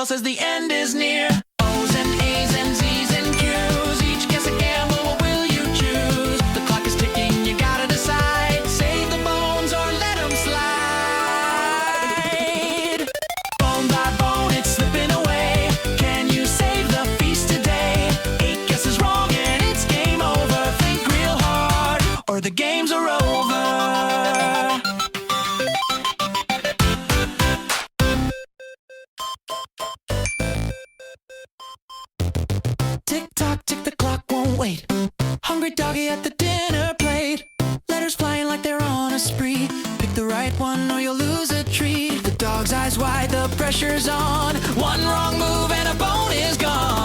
scale says the end is near. O's and A's and Z's and Q's, each guess a gamble, what will you choose? The clock is ticking, you gotta decide. Save the bones or let them slide. Bone by bone, it's slipping away. Can you save the feast today? 8 guesses wrong and it's game over. Think real hard or the games are over. Tick tock, tick, the clock won't wait. Hungry doggy at the dinner plate. Letters flying like they're on a spree. Pick the right one or you'll lose a treat. The dog's eyes wide, the pressure's on. One wrong move and a bone is gone.